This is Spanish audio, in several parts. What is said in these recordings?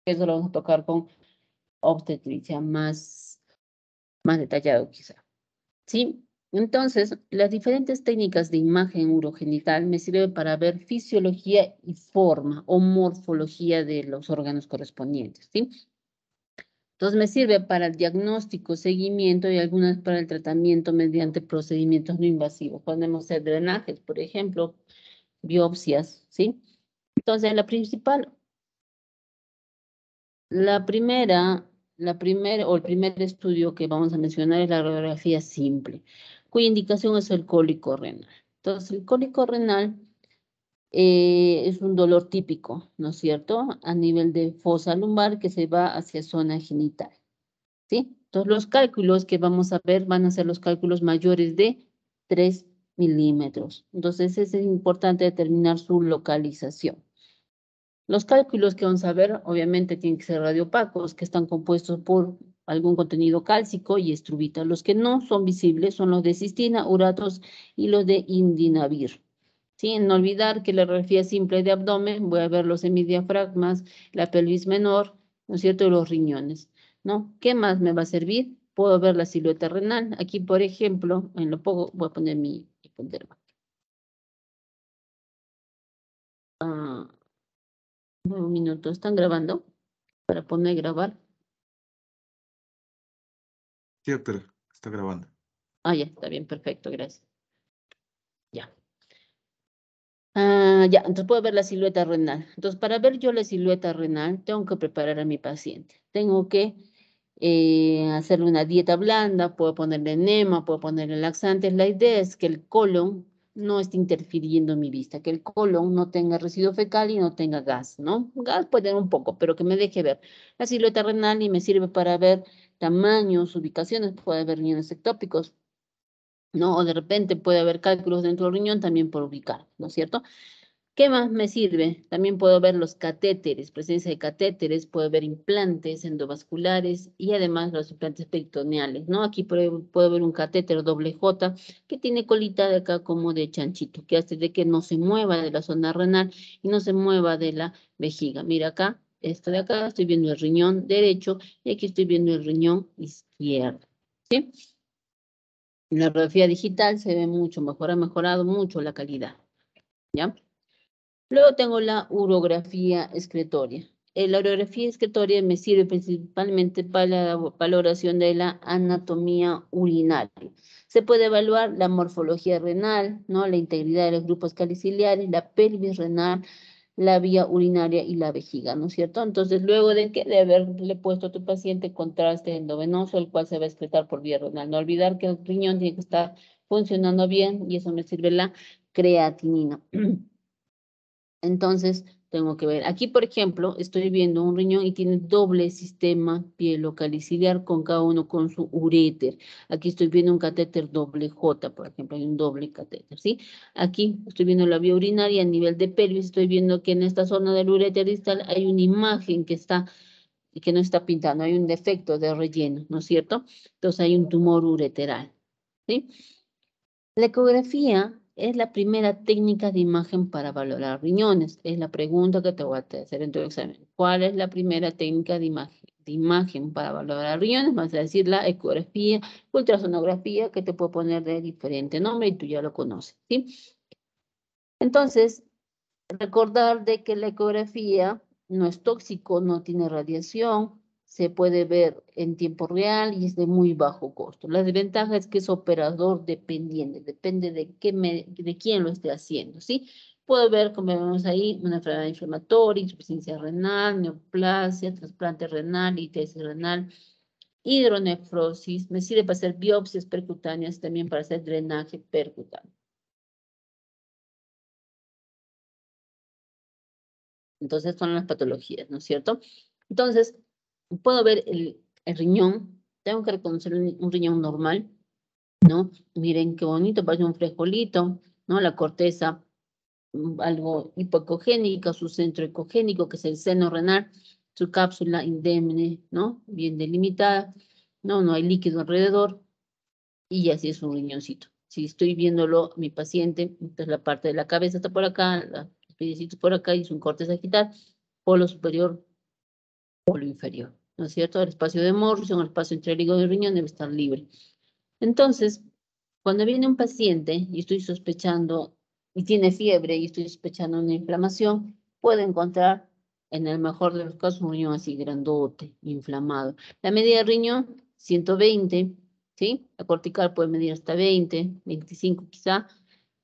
Eso lo vamos a tocar con obstetricia más detallado quizá. ¿Sí? Entonces, las diferentes técnicas de imagen urogenital me sirven para ver fisiología y forma o morfología de los órganos correspondientes, ¿sí? Entonces, me sirve para el diagnóstico, seguimiento y algunas para el tratamiento mediante procedimientos no invasivos. Podemos hacer drenajes, por ejemplo, biopsias, ¿sí? Entonces, la primera o el primer estudio que vamos a mencionar es la radiografía simple, cuya indicación es el cólico renal. Entonces, el cólico renal es un dolor típico, ¿no es cierto? A nivel de fosa lumbar que se va hacia zona genital, ¿sí? Entonces, los cálculos que vamos a ver van a ser los cálculos mayores de 3 milímetros. Entonces, es importante determinar su localización. Los cálculos que vamos a ver, obviamente, tienen que ser radiopacos, que están compuestos por algún contenido cálcico y estrubita. Los que no son visibles son los de cistina, uratos y los de indinavir. ¿Sí? No olvidar que la radiografía simple de abdomen, voy a ver los hemidiafragmas, la pelvis menor, ¿no es cierto? Y los riñones, ¿no? ¿Qué más me va a servir? Puedo ver la silueta renal. Aquí, por ejemplo, en lo poco, voy a poner mi hipoderma. Ah, 9 minutos. ¿Están grabando? Para poner grabar. Sí, doctora, está grabando. Ah, ya, está bien, perfecto, gracias. Ya. Ya, entonces puedo ver la silueta renal. Entonces, para ver yo la silueta renal, tengo que preparar a mi paciente. Tengo que hacerle una dieta blanda, puedo ponerle enema, puedo ponerle laxantes. La idea es que el colon no esté interfiriendo en mi vista, que el colon no tenga residuo fecal y no tenga gas, ¿no? Gas puede tener un poco, pero que me deje ver la silueta renal y me sirve para ver tamaños, ubicaciones, puede ver riñones ectópicos, ¿no? O de repente puede haber cálculos dentro del riñón también por ubicar, ¿no es cierto? ¿Qué más me sirve? También puedo ver los catéteres, presencia de catéteres, puedo ver implantes endovasculares y además los implantes peritoneales, ¿no? Aquí puedo ver un catéter doble J que tiene colita de acá como de chanchito, que hace de que no se mueva de la zona renal y no se mueva de la vejiga. Mira acá, esto de acá, estoy viendo el riñón derecho y aquí estoy viendo el riñón izquierdo, ¿sí? En la radiografía digital se ve mucho mejor, ha mejorado mucho la calidad, ¿ya? Luego tengo la urografía excretoria. La urografía excretoria me sirve principalmente para la valoración de la anatomía urinaria. Se puede evaluar la morfología renal, ¿no? La integridad de los grupos caliciliares, la pelvis renal, la vía urinaria y la vejiga, ¿no es cierto? Entonces, luego de haberle puesto a tu paciente contraste endovenoso, el cual se va a excretar por vía renal. No olvidar que el riñón tiene que estar funcionando bien y eso me sirve la creatinina. Entonces, tengo que ver. Aquí, por ejemplo, estoy viendo un riñón y tiene doble sistema pielocalicilar con cada uno con su uréter. Aquí estoy viendo un catéter doble J, por ejemplo, hay un doble catéter, ¿sí? Aquí estoy viendo la vía urinaria a nivel de pelvis. Estoy viendo que en esta zona del uréter distal hay una imagen que no está pintando, hay un defecto de relleno, ¿no es cierto? Entonces hay un tumor ureteral, ¿sí? La ecografía es la primera técnica de imagen para valorar riñones. Es la pregunta que te voy a hacer en tu examen. ¿Cuál es la primera técnica de imagen para valorar riñones? Vas a decir la ecografía, ultrasonografía, que te puedo poner de diferente nombre y tú ya lo conoces, ¿sí? Entonces, recordar de que la ecografía no es tóxico, no tiene radiación, se puede ver en tiempo real y es de muy bajo costo. La desventaja es que es operador dependiente, depende de quién lo esté haciendo, ¿sí? Puedo ver, como vemos ahí, una enfermedad inflamatoria, insuficiencia renal, neoplasia, trasplante renal, ITS renal, hidronefrosis. Me sirve para hacer biopsias percutáneas, también para hacer drenaje percutáneo. Entonces son las patologías, ¿no es cierto? Entonces, puedo ver el riñón, tengo que reconocer un riñón normal, ¿no? Miren qué bonito, parece un frijolito, ¿no? La corteza, algo hipoecogénica, su centro ecogénico, que es el seno renal, su cápsula indemne, ¿no? Bien delimitada, ¿no? No hay líquido alrededor, y así es un riñoncito. Si estoy viéndolo, mi paciente, entonces la parte de la cabeza está por acá, los piecitos por acá, y es un corte sagital, polo superior polo inferior, ¿no es cierto? El espacio de Morrison, el espacio entre el hígado y el riñón debe estar libre. Entonces, cuando viene un paciente y estoy sospechando, y tiene fiebre y estoy sospechando una inflamación, puedo encontrar, en el mejor de los casos, un riñón así grandote, inflamado. La medida de riñón, 120, ¿sí? La cortical puede medir hasta 20, 25 quizá,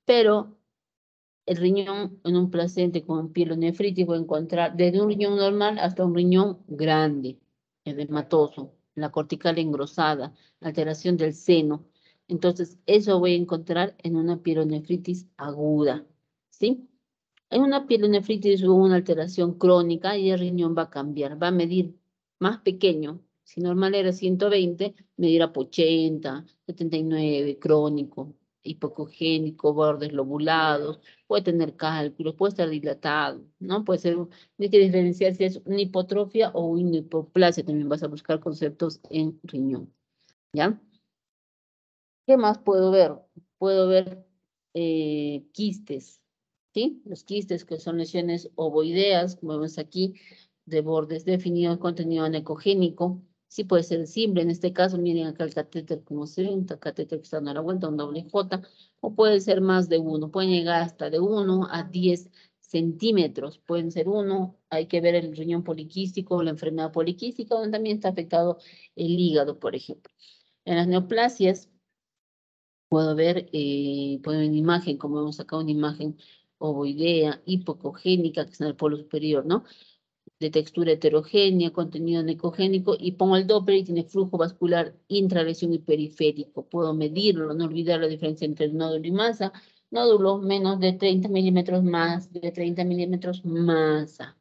pero el riñón en un paciente con pielonefritis voy a encontrar desde un riñón normal hasta un riñón grande, edematoso, la cortical engrosada, alteración del seno. Entonces, eso voy a encontrar en una pielonefritis aguda, ¿sí? En una pielonefritis o una alteración crónica y el riñón va a cambiar, va a medir más pequeño. Si normal era 120, medirá 80, 79, crónico, hipocogénico, bordes lobulados, puede tener cálculos, puede estar dilatado, ¿no? Puede ser, hay que diferenciar si es una hipotrofia o una hipoplasia, también vas a buscar conceptos en riñón, ¿ya? ¿Qué más puedo ver? Puedo ver quistes, ¿sí? Los quistes que son lesiones ovoideas, como vemos aquí, de bordes definidos, contenido anecogénico. Sí puede ser simple, en este caso, miren acá el catéter como se ve, un catéter que está dando la vuelta, un doble J, o puede ser más de uno, pueden llegar hasta de 1 a 10 centímetros, pueden ser uno, hay que ver el riñón poliquístico o la enfermedad poliquística, donde también está afectado el hígado, por ejemplo. En las neoplasias, puedo ver en imagen, como vemos acá, una imagen ovoidea, hipocogénica, que está en el polo superior, ¿no? De textura heterogénea, contenido necogénico, y pongo el Doppler y tiene flujo vascular intralesión y periférico. Puedo medirlo, no olvidar la diferencia entre el nódulo y masa. Nódulo menos de 30 milímetros, más de 30 milímetros, masa.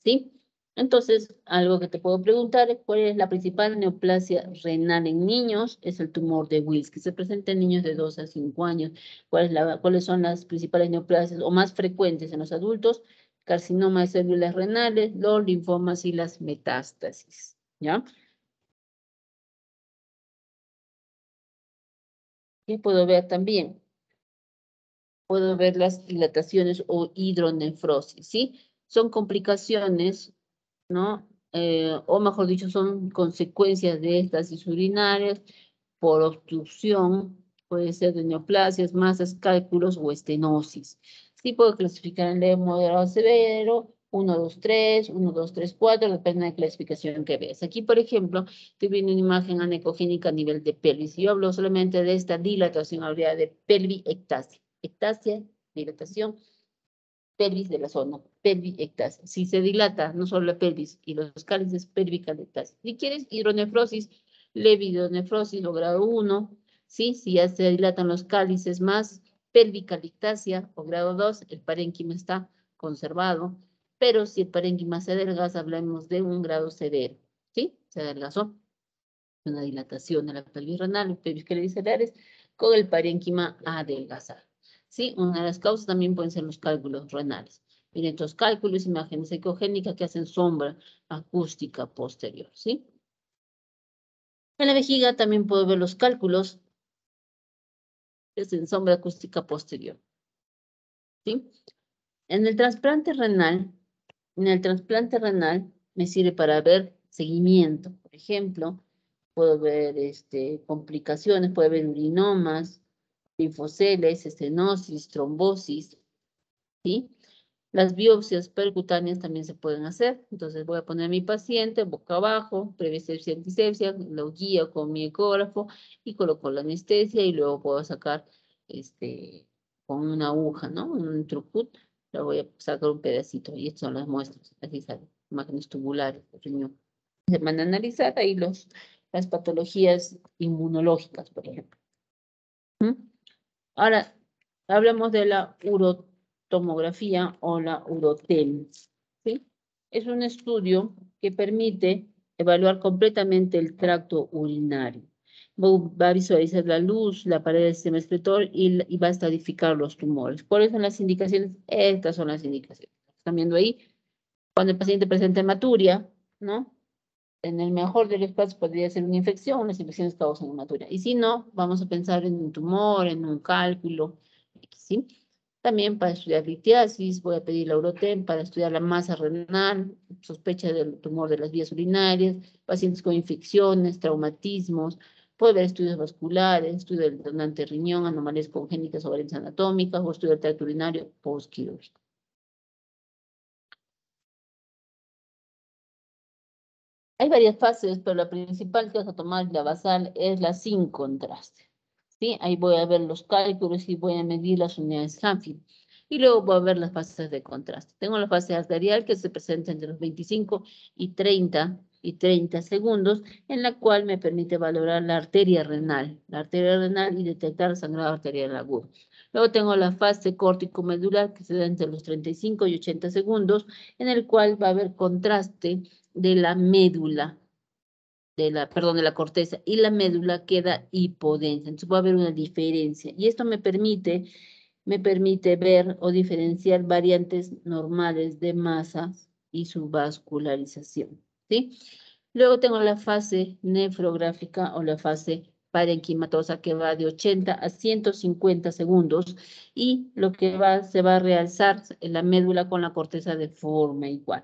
¿Sí? Entonces, algo que te puedo preguntar es cuál es la principal neoplasia renal en niños. Es el tumor de Wills, que se presenta en niños de 2 a 5 años. ¿Cuáles son las principales neoplasias o más frecuentes en los adultos? Carcinoma de células renales, los linfomas y las metástasis, ¿ya? ¿Qué puedo ver también? Puedo ver las dilataciones o hidronefrosis, ¿sí? Son complicaciones, ¿no? O mejor dicho, son consecuencias de estasis urinarias por obstrucción, puede ser de neoplasias, masas, cálculos o estenosis. Sí puedo clasificar en leve, moderado, severo, 1, 2, 3, 1, 2, 3, 4, depende de la clasificación que veas. Aquí, por ejemplo, estoy viendo una imagen anecogénica a nivel de pelvis. Si yo hablo solamente de esta dilatación, habría de pelviectasia. Ectasia, dilatación, pelvis de la zona, pelviectasia. Si se dilata no solo la pelvis y los cálices, pelvicalectasia. Si quieres hidronefrosis, levidonefrosis o grado 1, ¿sí? Si ya se dilatan los cálices más, pelvicalectasia o grado 2, el parénquima está conservado, pero si el parénquima se adelgaza, hablamos de un grado severo, ¿sí? Se adelgazó, una dilatación de la pelvis renal, pelvis caliculares, con el parénquima adelgazado. ¿Sí? Una de las causas también pueden ser los cálculos renales. Miren, estos cálculos, imágenes ecogénicas que hacen sombra acústica posterior, ¿sí? En la vejiga también puedo ver los cálculos que hacen sombra acústica posterior, ¿sí? En el trasplante renal, me sirve para ver seguimiento. Por ejemplo, puedo ver complicaciones, puedo ver urinomas, linfoceles, estenosis, trombosis, ¿sí? Las biopsias percutáneas también se pueden hacer. Entonces voy a poner a mi paciente boca abajo, previa sepsia, antisepsia, lo guío con mi ecógrafo y coloco la anestesia y luego puedo sacar con una aguja, ¿no? Un trucut, le voy a sacar un pedacito y estas son las muestras. Así salen, imágenes tubulares del riñón. Se van a analizar ahí las patologías inmunológicas, por ejemplo. ¿Mm? Ahora, hablamos de la urotomografía o la urotem, ¿sí? Es un estudio que permite evaluar completamente el tracto urinario. Va a visualizar la luz, la pared del sistema excretor y va a estadificar los tumores. ¿Cuáles son las indicaciones? Estas son las indicaciones. Están viendo ahí, cuando el paciente presenta hematuria, ¿no? En el mejor de los casos podría ser una infección, las infecciones causan hematuria. Y si no, vamos a pensar en un tumor, en un cálculo, ¿sí? También para estudiar litiasis, voy a pedir la Urotem para estudiar la masa renal, sospecha del tumor de las vías urinarias, pacientes con infecciones, traumatismos, puede haber estudios vasculares, estudio del donante riñón, anomalías congénitas o variantes anatómicas, o estudio del tracto urinario postquirúrgico. Hay varias fases, pero la principal que vas a tomar, la basal, es la sin contraste. ¿Sí? Ahí voy a ver los cálculos y voy a medir las unidades Hanfield. Y luego voy a ver las fases de contraste. Tengo la fase arterial que se presenta entre los 25 y 30 segundos, en la cual me permite valorar la arteria renal y detectar sangrado arterial agudo. Luego tengo la fase córtico-medular que se da entre los 35 y 80 segundos, en el cual va a haber contraste de la médula, de la corteza, y la médula queda hipodensa. Entonces va a haber una diferencia. Y esto me permite ver o diferenciar variantes normales de masas y su vascularización. ¿Sí? Luego tengo la fase nefrográfica o la fase parenquimatosa que va de 80 a 150 segundos y lo que se va a realzar en la médula con la corteza de forma igual.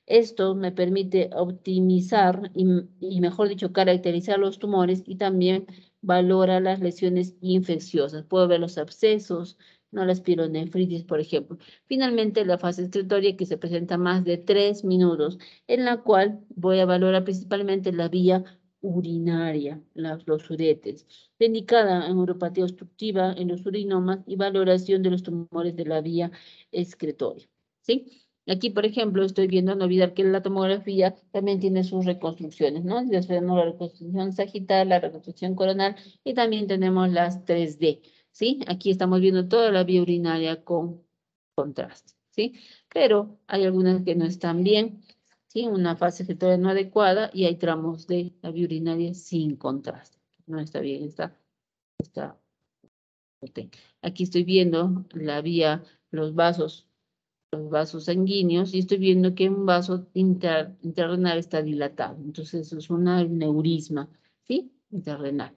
Esto me permite optimizar y mejor dicho, caracterizar los tumores y también valora las lesiones infecciosas. Puedo ver los abscesos, no la espironefritis, por ejemplo. Finalmente, la fase excretoria que se presenta más de 3 minutos, en la cual voy a valorar principalmente la vía urinaria, los uretes, indicada en uropatía obstructiva, en los urinomas y valoración de los tumores de la vía excretoria. ¿Sí? Aquí, por ejemplo, estoy viendo, no olvidar que la tomografía también tiene sus reconstrucciones, ¿no? Tenemos la reconstrucción sagital, la reconstrucción coronal y también tenemos las 3D, ¿sí? Aquí estamos viendo toda la vía urinaria con contraste, ¿sí? Pero hay algunas que no están bien, ¿sí? Una fase excretoria no adecuada y hay tramos de la vía urinaria sin contraste. No está bien, está. Aquí estoy viendo la vía, los vasos sanguíneos y estoy viendo que un vaso interrenal está dilatado. Entonces, eso es un neurisma, ¿sí? Interrenal.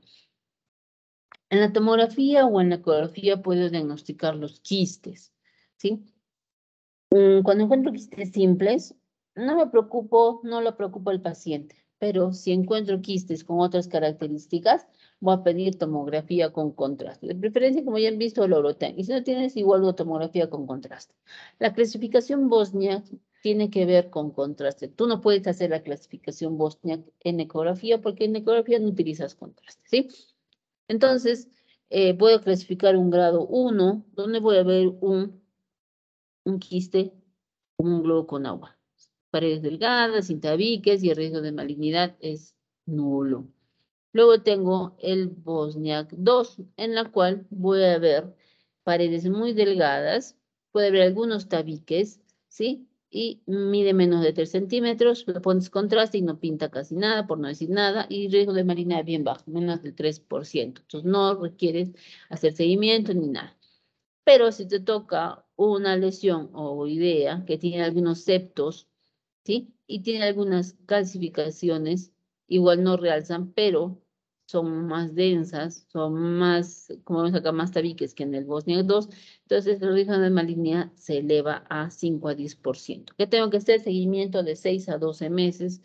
En la tomografía o en la ecografía puedo diagnosticar los quistes, ¿sí? Cuando encuentro quistes simples, no lo preocupa el paciente, pero si encuentro quistes con otras características, voy a pedir tomografía con contraste. De preferencia, como ya han visto, el Urotem. Y si no tienes, igual tomografía con contraste. La clasificación Bosniak tiene que ver con contraste. Tú no puedes hacer la clasificación Bosniak en ecografía porque en ecografía no utilizas contraste, ¿sí? Entonces, puedo clasificar un grado 1, donde voy a ver un quiste como un globo con agua. Paredes delgadas, sin tabiques y el riesgo de malignidad es nulo. Luego tengo el Bosniak 2, en la cual voy a ver paredes muy delgadas, puede haber algunos tabiques, ¿sí? Y mide menos de 3 centímetros, le pones contraste y no pinta casi nada, por no decir nada, y riesgo de malignidad bien bajo, menos del 3%. Entonces no requieres hacer seguimiento ni nada. Pero si te toca una lesión o idea que tiene algunos septos, ¿sí? Y tiene algunas calcificaciones, igual no realzan, pero son más densas, son más, como vemos acá, más tabiques que en el Bosniak 2, entonces el riesgo de malignidad se eleva a 5 a 10%. ¿Qué tengo que hacer? Seguimiento de 6 a 12 meses,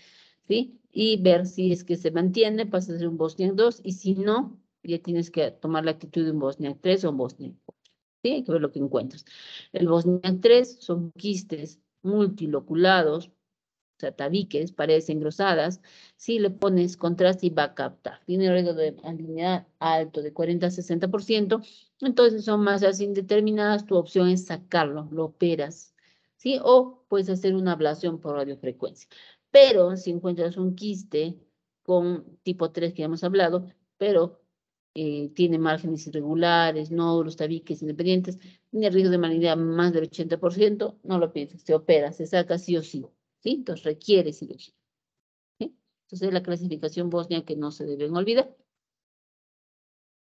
¿sí? Y ver si es que se mantiene, pasa a ser un Bosniak 2, y si no, ya tienes que tomar la actitud de un Bosniak 3 o un Bosniak 4. ¿Sí? Hay que ver lo que encuentras. El Bosniak 3 son quistes multiloculados, o sea, tabiques, paredes engrosadas. Si le pones contraste y va a captar. Tiene riesgo de malignidad alto, de 40 a 60%. Entonces son masas indeterminadas. Tu opción es sacarlo, lo operas, ¿sí? O puedes hacer una ablación por radiofrecuencia. Pero si encuentras un quiste con tipo 3 que hemos hablado, pero tiene márgenes irregulares, nódulos, tabiques independientes, tiene riesgo de malignidad más del 80%, no lo pienses, se opera, se saca sí o sí, ¿sí? Entonces requiere cirugía, ¿sí? Entonces la clasificación Bosniak que no se deben olvidar.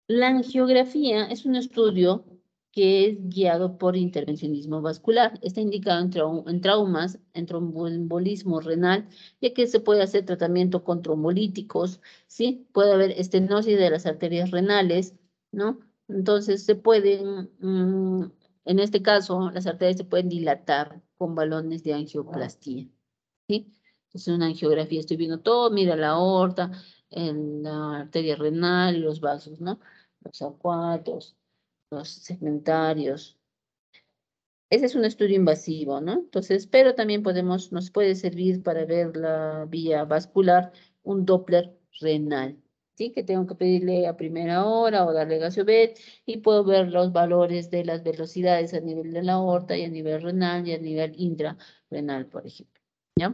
La angiografía es un estudio que es guiado por intervencionismo vascular. Está indicado en traumas, en tromboembolismo renal, ya que se puede hacer tratamiento con trombolíticos, ¿sí? Puede haber estenosis de las arterias renales, ¿no? Entonces se pueden En este caso, las arterias se pueden dilatar con balones de angioplastía, ¿sí? Entonces, una angiografía, estoy viendo todo, mira la aorta, en la arteria renal y los vasos, ¿no? Los acuatos, los segmentarios. Ese es un estudio invasivo, ¿no? Entonces, pero también nos puede servir para ver la vía vascular, un Doppler renal, ¿sí? Que tengo que pedirle a primera hora o darle Gasio-Bet y puedo ver los valores de las velocidades a nivel de la aorta y a nivel renal y a nivel intrarrenal, por ejemplo, ¿ya?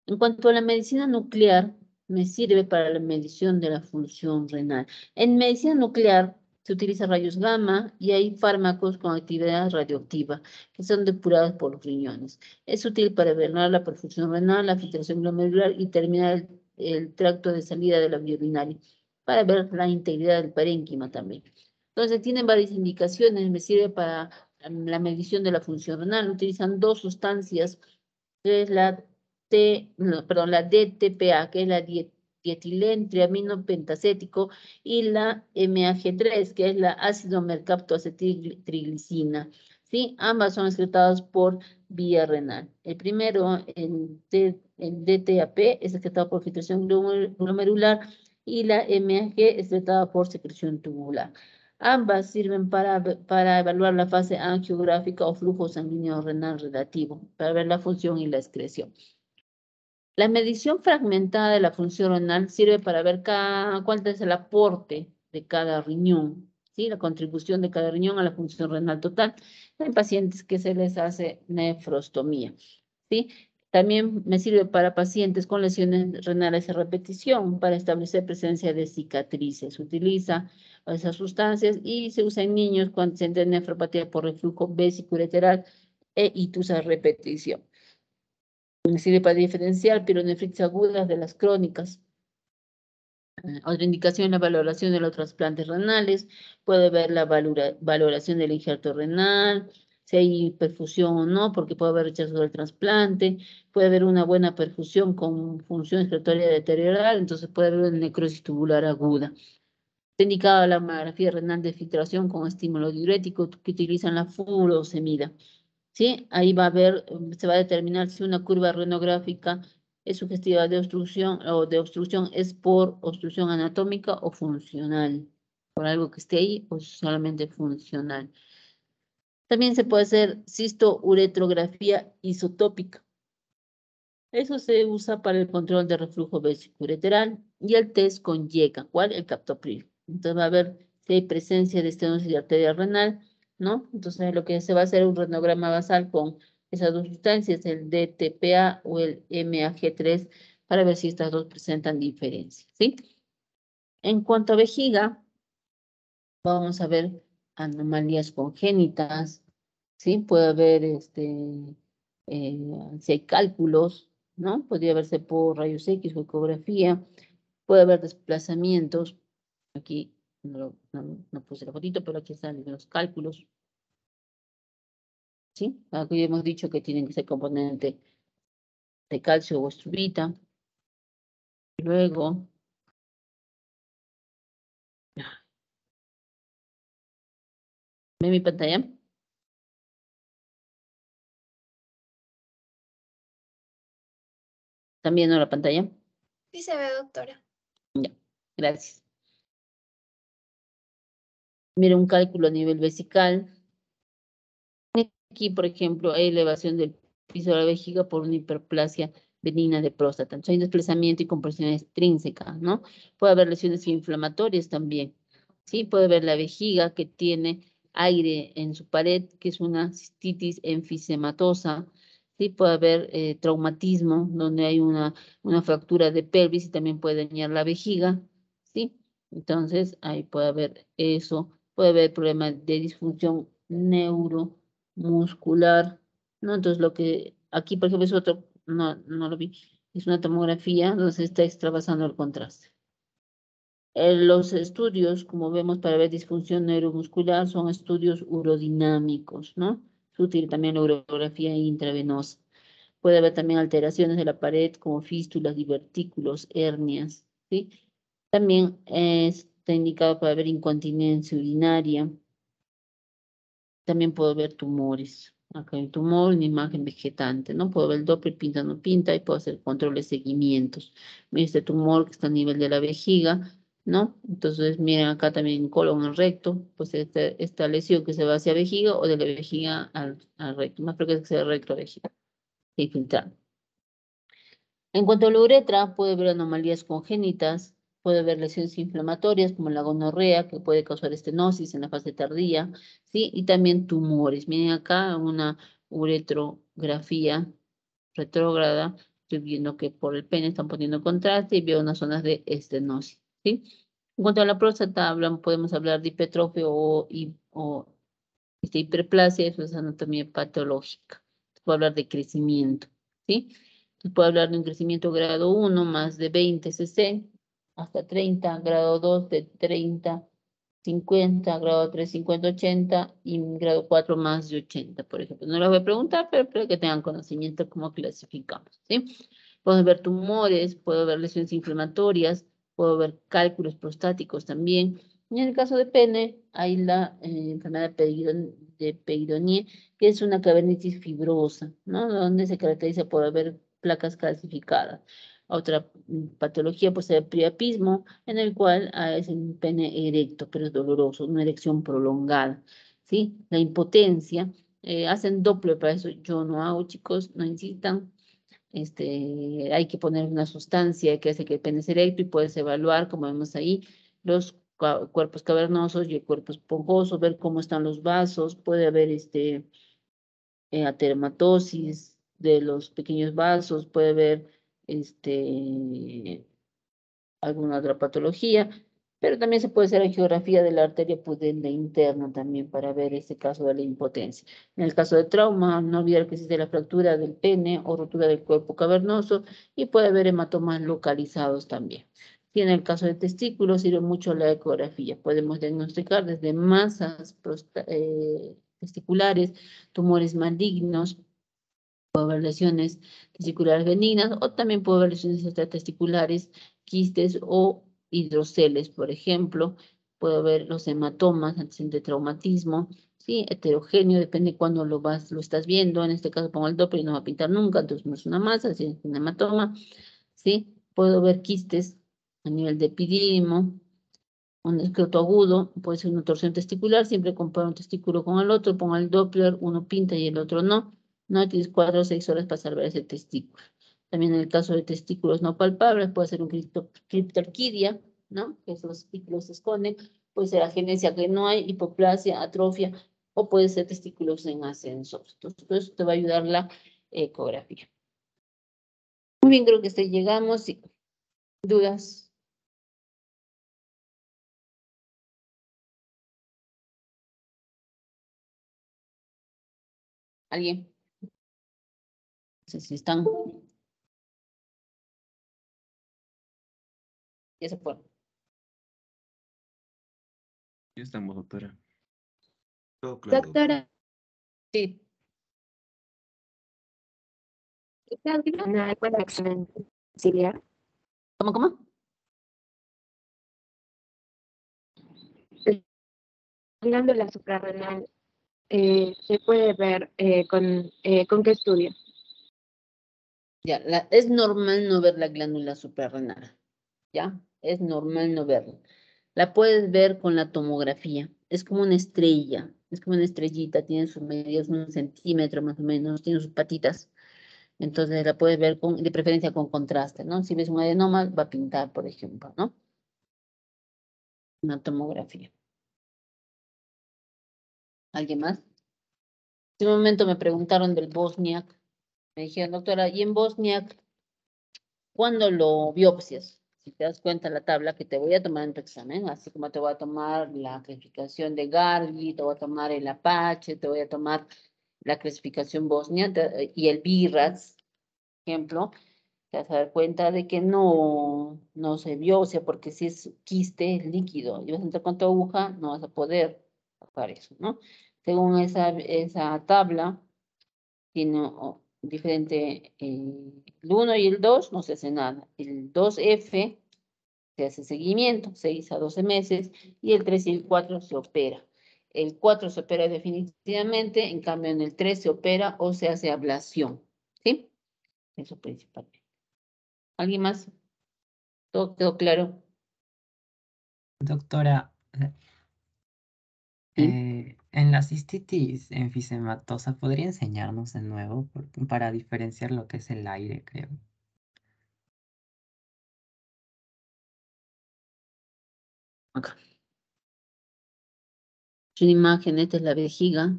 En cuanto a la medicina nuclear, me sirve para la medición de la función renal. En medicina nuclear se utiliza rayos gamma y hay fármacos con actividad radioactiva que son depurados por los riñones. Es útil para evaluar la perfusión renal, la filtración glomerular y terminar el tracto de salida de la vía urinaria para ver la integridad del parénquima también. Entonces, tienen varias indicaciones, me sirve para la medición de la función renal. Utilizan dos sustancias, que es la la DTPA, que es la dietilentriamino pentacético, y la MAG3, que es la ácido mercaptoacetiltriglicina. ¿Sí? Ambas son excretadas por vía renal. El primero, el DTAP, es excretado por filtración glomerular y la MAG excretada por secreción tubular. Ambas sirven para evaluar la fase angiográfica o flujo sanguíneo renal relativo, para ver la función y la excreción. La medición fragmentada de la función renal sirve para ver cuál es el aporte de cada riñón, ¿sí? La contribución de cada riñón a la función renal total en pacientes que se les hace nefrostomía, ¿sí? También me sirve para pacientes con lesiones renales a repetición para establecer presencia de cicatrices. Utiliza esas sustancias y se usa en niños cuando se tiene nefropatía por reflujo vesicoureteral e itus a repetición. Sirve para diferenciar pielonefritis agudas de las crónicas. Otra indicación, la valoración de los trasplantes renales. Puede ver la valoración del injerto renal, si hay perfusión o no, porque puede haber rechazo del trasplante. Puede haber una buena perfusión con función excretoria deteriorada, entonces puede haber una necrosis tubular aguda. Está indicada la mamografía renal de filtración con estímulo diurético que utilizan la furosemida. ¿Sí? Ahí va a ver, se va a determinar si una curva renográfica es sugestiva de obstrucción o de obstrucción es por obstrucción anatómica o funcional, por algo que esté ahí o solamente funcional. También se puede hacer cisto-uretrografía isotópica. Eso se usa para el control de reflujo vesicoureteral y el test con YECA, ¿cuál? El captopril. Entonces va a ver si hay presencia de estenosis de arteria renal, ¿no? Entonces lo que se va a hacer es un renograma basal con esas dos sustancias, el DTPA o el MAG3, para ver si estas dos presentan diferencia, ¿sí? En cuanto a vejiga, vamos a ver anomalías congénitas, ¿sí? Puede haber si hay cálculos, ¿no? Podría verse por rayos X o ecografía, puede haber desplazamientos. Aquí no puse la fotito, pero aquí están los cálculos, ¿sí? Aquí hemos dicho que tienen que ser componente de calcio o estrubita. Luego, ¿ve mi pantalla? ¿Están viendo la pantalla? Sí se ve, doctora. Ya, gracias. Mira un cálculo a nivel vesical. Aquí, por ejemplo, hay elevación del piso de la vejiga por una hiperplasia benigna de próstata. Entonces, hay un desplazamiento y compresión extrínseca, ¿no? Puede haber lesiones inflamatorias también, ¿sí? Puede haber la vejiga que tiene aire en su pared, que es una cistitis enfisematosa, ¿sí? Puede haber traumatismo, donde hay una fractura de pelvis y también puede dañar la vejiga, ¿sí? Entonces, ahí puede haber eso. Puede haber problemas de disfunción neuromuscular, ¿no? Entonces, lo que aquí, por ejemplo, es otro, no lo vi, es una tomografía donde se está extravasando el contraste. Los estudios, como vemos, para ver disfunción neuromuscular son estudios urodinámicos, ¿no? Es útil también la urografía intravenosa. Puede haber también alteraciones de la pared como fístulas, divertículos, hernias, ¿sí? También está indicado para ver incontinencia urinaria. También puedo ver tumores. Acá hay un tumor, una imagen vegetante, ¿no? Puedo ver el Doppler, pinta, no pinta, y puedo hacer controles, seguimientos. Mira este tumor que está a nivel de la vejiga, ¿no? Entonces, miren acá también colon en recto, pues esta lesión que se va hacia vejiga o de la vejiga al recto. Más frecuente que sea recto a vejiga. Infiltrado. En cuanto a la uretra, puede ver anomalías congénitas, puede ver lesiones inflamatorias como la gonorrea, que puede causar estenosis en la fase tardía, ¿sí? Y también tumores. Miren acá una uretrografía retrógrada. Estoy viendo que por el pene están poniendo contraste y veo unas zonas de estenosis, ¿sí? En cuanto a la próstata, podemos hablar de hipertrofia o hiperplasia, eso es anatomía patológica. Puedo hablar de crecimiento, ¿sí? Entonces, puedo hablar de un crecimiento grado 1 más de 20 cc hasta 30, grado 2 de 30, 50, grado 3, 50, 80 y grado 4 más de 80, por ejemplo. No les voy a preguntar, pero espero que tengan conocimiento de cómo clasificamos, ¿sí? Puedo ver tumores, puedo ver lesiones inflamatorias, puedo ver cálculos prostáticos también. Y en el caso de pene, hay la enfermedad de Peyronie, que es una cavernitis fibrosa, ¿no? Donde se caracteriza por haber placas calcificadas. Otra patología puede ser el priapismo, en el cual es un pene erecto, pero es doloroso, una erección prolongada, ¿sí? La impotencia, hacen Doppler, para eso yo no hago, chicos, no insistan. Hay que poner una sustancia que hace que el pene sea erecto y puedes evaluar, como vemos ahí, los cuerpos cavernosos y el cuerpo esponjoso, ver cómo están los vasos, puede haber ateromatosis de los pequeños vasos, puede haber alguna otra patología, pero también se puede hacer angiografía de la arteria pudenda interna también para ver ese caso de la impotencia. En el caso de trauma, no olvidar que existe la fractura del pene o rotura del cuerpo cavernoso y puede haber hematomas localizados también. Y en el caso de testículos sirve mucho la ecografía. Podemos diagnosticar desde masas testiculares, tumores malignos, puede haber lesiones testiculares benignas o también puede haber lesiones extratesticulares, quistes o hidroceles, por ejemplo. Puede haber los hematomas, antecedentes de traumatismo, ¿sí? Heterogéneo, depende de cuándo lo estás viendo. En este caso pongo el Doppler y no va a pintar nunca, entonces no es una masa, es un hematoma, ¿sí? Puedo ver quistes a nivel de epidídimo, un escroto agudo, puede ser una torsión testicular, siempre comparo un testículo con el otro, pongo el Doppler, uno pinta y el otro no. No tienes 4 o 6 horas para salvar ese testículo. También en el caso de testículos no palpables, puede ser un criptorquidia, ¿no? Que esos testículos se esconden, puede ser agenesia que no hay, hipoplasia, atrofia, o puede ser testículos en ascenso. Entonces, todo eso te va a ayudar la ecografía. Muy bien, creo que hasta ahí llegamos. Sí. ¿Dudas? ¿Alguien? No sé si están. Ya se fueron. Ya estamos, doctora. Todo claro, Doctora, Sí. ¿la glándula puede examen ciliar? ¿Cómo? La glándula suprarrenal se puede ver con qué estudio. Ya, es normal no ver la glándula suprarrenal, ¿ya? Es normal no verla. La puedes ver con la tomografía. Es como una estrella, es como una estrellita, tiene sus medios 1 centímetro más o menos, tiene sus patitas. Entonces la puedes ver de preferencia con contraste, ¿no? Si ves un adenoma, va a pintar, por ejemplo, ¿no? Una tomografía. ¿Alguien más? En un momento me preguntaron del Bosniak. Me dijeron, doctora, ¿y en Bosniak cuándo lo biopsias? Si te das cuenta la tabla que te voy a tomar en tu examen, así como te voy a tomar la clasificación de Gargi, te voy a tomar el Apache, te voy a tomar la clasificación Bosnia y el BIRATS, ejemplo, te vas a dar cuenta de que no se biopsia, porque si es quiste, es líquido, y vas a entrar con tu aguja, no vas a poder sacar eso, ¿no? Según esa tabla, tiene diferente, el 1 y el 2 no se hace nada. El 2F se hace seguimiento, 6 a 12 meses, y el 3 y el 4 se opera. El 4 se opera definitivamente, en cambio en el 3 se opera o se hace ablación. ¿Sí? Eso principalmente. ¿Alguien más? ¿Todo quedó claro? Doctora, Sí. en la cistitis enfisematosa, ¿podría enseñarnos de nuevo para diferenciar lo que es el aire, creo? Acá. Es una imagen, esta es la vejiga.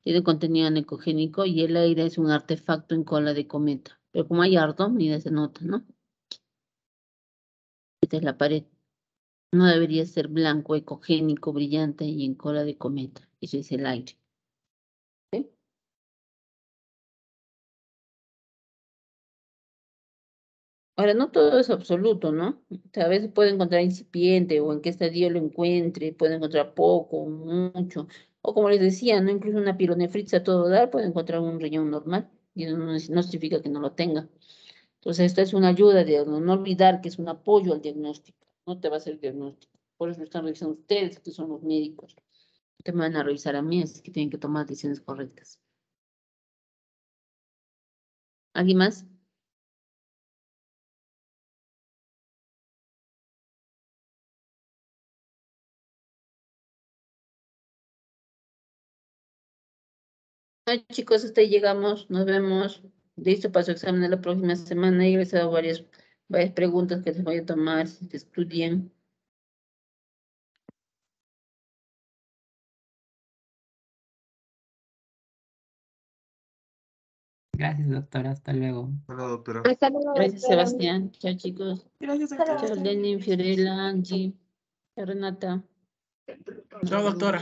Tiene contenido anecogénico y el aire es un artefacto en cola de cometa. Pero como hay harto, mira, se nota, ¿no? Esta es la pared. No debería ser blanco, ecogénico, brillante y en cola de cometa. Eso es el aire. ¿Sí? Ahora, no todo es absoluto, ¿no? O sea, a veces puede encontrar incipiente o en qué estadio lo encuentre, puede encontrar poco, mucho. O como les decía, ¿no? Incluso una pielonefritis a todo dar puede encontrar un riñón normal y eso no significa que no lo tenga. Entonces, esta es una ayuda de no olvidar que es un apoyo al diagnóstico. No te va a hacer el diagnóstico. Por eso lo están revisando ustedes, que son los médicos. Te van a revisar a mí, así que tienen que tomar decisiones correctas. ¿Alguien más? Ay, chicos, hasta ahí llegamos. Nos vemos. Listo para su examen de la próxima semana. He ingresado varias preguntas que les voy a tomar si te estudien. Gracias, doctora. Hasta luego. Hola, doctora. Hasta luego, Gracias, doctora. Sebastián. Chao, chicos. Gracias, Hasta Chao, luego. Lenin, Fiorella, Angie. Chao, Renata. Chao, doctora.